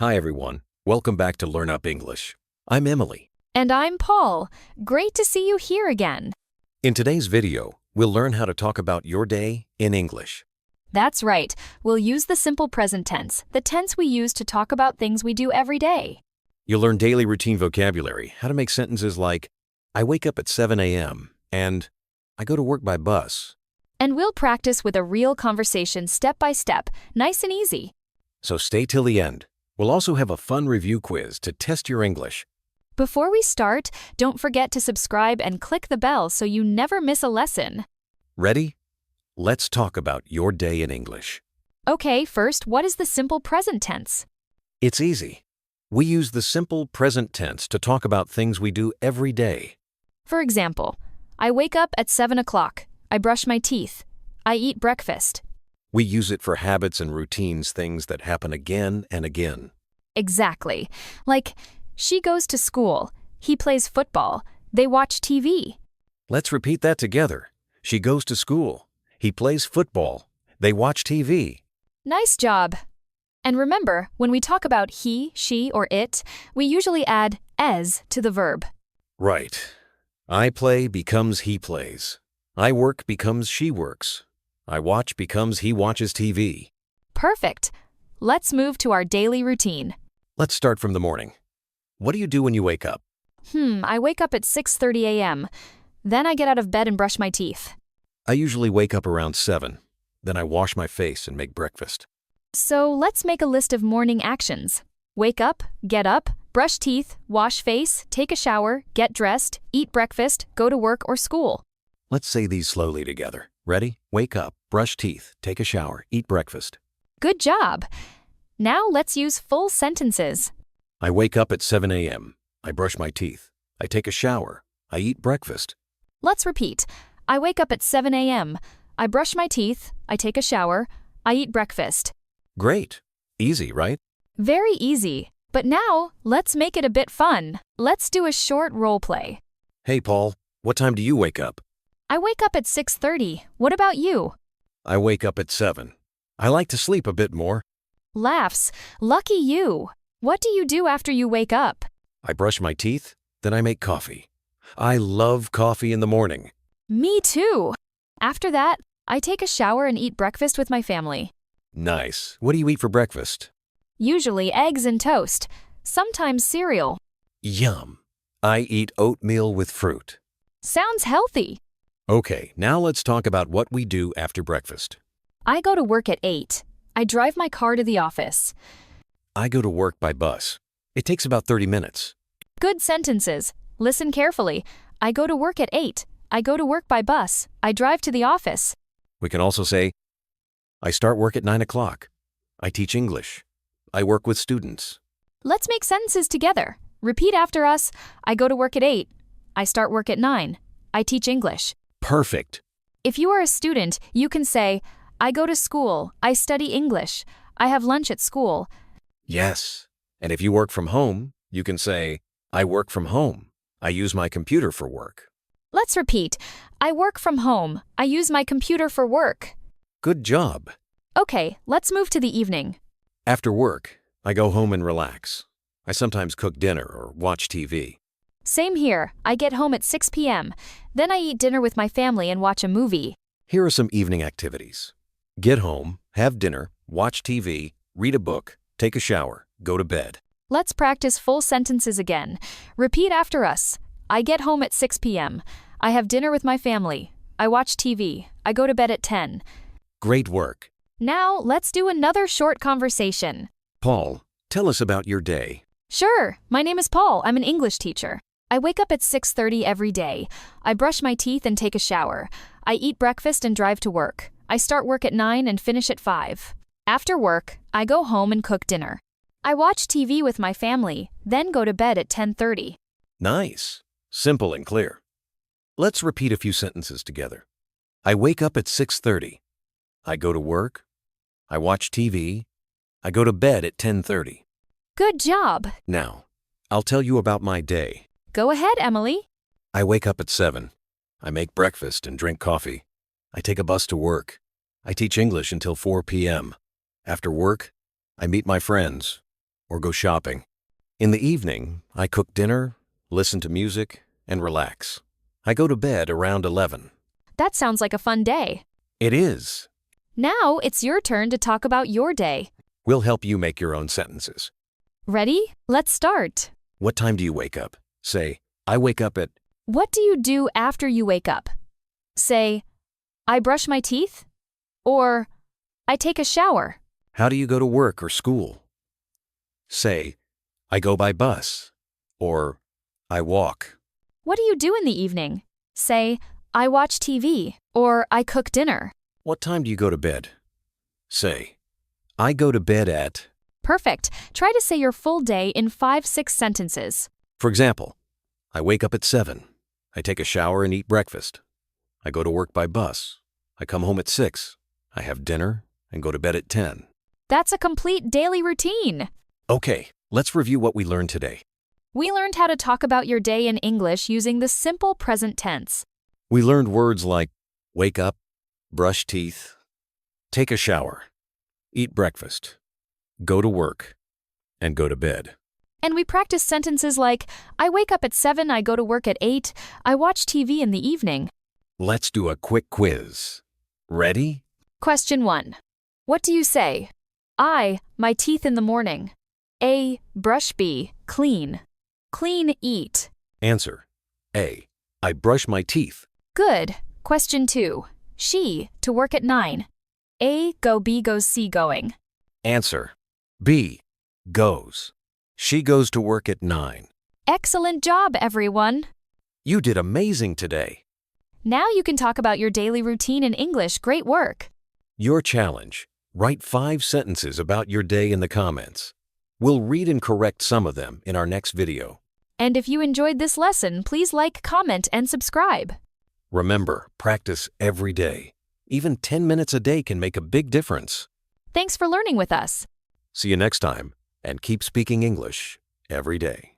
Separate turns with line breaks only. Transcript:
Hi everyone, welcome back to Learn Up English. I'm Emily.
And I'm Paul. Great to see you here again.
In today's video, we'll learn how to talk about your day in English.
That's right. We'll use the simple present tense, the tense we use to talk about things we do every day.
You'll learn daily routine vocabulary, how to make sentences like, I wake up at 7 a.m. and I go to work by bus.
And we'll practice with a real conversation step by step, nice and easy.
So stay till the end. We'll also have a fun review quiz to test your English.
Before we start, don't forget to subscribe and click the bell so you never miss a lesson.
Ready? Let's talk about your day in English.
Okay, first, what is the simple present tense?
It's easy. We use the simple present tense to talk about things we do every day.
For example, I wake up at 7 o'clock. I brush my teeth. I eat breakfast.
We use it for habits and routines, things that happen again and again.
Exactly. Like, she goes to school. He plays football. They watch TV.
Let's repeat that together. She goes to school. He plays football. They watch TV.
Nice job. And remember, when we talk about he, she, or it, we usually add "es" to the verb.
Right. I play becomes he plays. I work becomes she works. I watch becomes he watches TV.
Perfect. Let's move to our daily routine.
Let's start from the morning. What do you do when you wake up?
I wake up at 6:30 a.m. Then I get out of bed and brush my teeth.
I usually wake up around 7. Then I wash my face and make breakfast.
So let's make a list of morning actions. Wake up, get up, brush teeth, wash face, take a shower, get dressed, eat breakfast, go to work or school.
Let's say these slowly together. Ready? Wake up, brush teeth, take a shower, eat breakfast.
Good job. Now let's use full sentences.
I wake up at 7 a.m. I brush my teeth. I take a shower. I eat breakfast.
Let's repeat. I wake up at 7 a.m. I brush my teeth. I take a shower. I eat breakfast.
Great. Easy, right?
Very easy. But now, let's make it a bit fun. Let's do a short role play.
Hey, Paul, what time do you wake up?
I wake up at 6:30. What about you?
I wake up at 7. I like to sleep a bit more.
Laughs. Lucky you. What do you do after you wake up?
I brush my teeth, then I make coffee. I love coffee in the morning.
Me too. After that, I take a shower and eat breakfast with my family.
Nice. What do you eat for breakfast?
Usually eggs and toast. Sometimes cereal.
Yum. I eat oatmeal with fruit.
Sounds healthy.
Okay, now let's talk about what we do after breakfast.
I go to work at 8. I drive my car to the office.
I go to work by bus. It takes about 30 minutes.
Good sentences. Listen carefully. I go to work at 8. I go to work by bus. I drive to the office.
We can also say, I start work at 9 o'clock. I teach English. I work with students.
Let's make sentences together. Repeat after us. I go to work at 8. I start work at 9. I teach English.
Perfect.
If you are a student, you can say, I go to school. I study English. I have lunch at school.
Yes. And if you work from home, you can say, I work from home. I use my computer for work.
Let's repeat. I work from home. I use my computer for work.
Good job.
Okay, let's move to the evening.
After work, I go home and relax. I sometimes cook dinner or watch TV.
Same here. I get home at 6 p.m. Then I eat dinner with my family and watch a movie.
Here are some evening activities. Get home, have dinner, watch TV, read a book, take a shower, go to bed.
Let's practice full sentences again. Repeat after us. I get home at 6 p.m. I have dinner with my family. I watch TV. I go to bed at 10.
Great work.
Now, let's do another short conversation.
Paul, tell us about your day.
Sure. My name is Paul. I'm an English teacher. I wake up at 6:30 every day. I brush my teeth and take a shower. I eat breakfast and drive to work. I start work at 9 and finish at 5. After work, I go home and cook dinner. I watch TV with my family, then go to bed at 10:30.
Nice. Simple and clear. Let's repeat a few sentences together. I wake up at 6:30. I go to work. I watch TV. I go to bed at 10:30.
Good job.
Now, I'll tell you about my day.
Go ahead, Emily.
I wake up at 7. I make breakfast and drink coffee. I take a bus to work. I teach English until 4 p.m. After work, I meet my friends. or go shopping. In the evening, I cook dinner, listen to music, and relax. I go to bed around 11.
That sounds like a fun day.
It is.
Now it's your turn to talk about your day.
We'll help you make your own sentences.
Ready? Let's start.
What time do you wake up? Say, I wake up at...
What do you do after you wake up? Say, I brush my teeth, or I take a shower.
How do you go to work or school? Say, I go by bus, or I walk.
What do you do in the evening? Say, I watch TV, or I cook dinner.
What time do you go to bed? Say, I go to bed at...
Perfect. Try to say your full day in 5-6 sentences.
For example, I wake up at 7. I take a shower and eat breakfast. I go to work by bus. I come home at 6. I have dinner and go to bed at 10.
That's a complete daily routine.
Okay, let's review what we learned today.
We learned how to talk about your day in English using the simple present tense.
We learned words like wake up, brush teeth, take a shower, eat breakfast, go to work, and go to bed.
And we practiced sentences like, I wake up at 7, I go to work at 8, I watch TV in the evening.
Let's do a quick quiz. Ready?
Question 1. What do you say? I, my teeth in the morning. A, brush. B, clean. Clean, eat.
Answer. A. I brush my teeth.
Good. Question 2. She, to work at 9. A, go. B, goes. C, going.
Answer. B. Goes. She goes to work at 9.
Excellent job, everyone.
You did amazing today.
Now you can talk about your daily routine in English. Great work.
Your challenge. Write 5 sentences about your day in the comments. We'll read and correct some of them in our next video.
And if you enjoyed this lesson, please like, comment, and subscribe.
Remember, practice every day. Even 10 minutes a day can make a big difference.
Thanks for learning with us.
See you next time, and keep speaking English every day.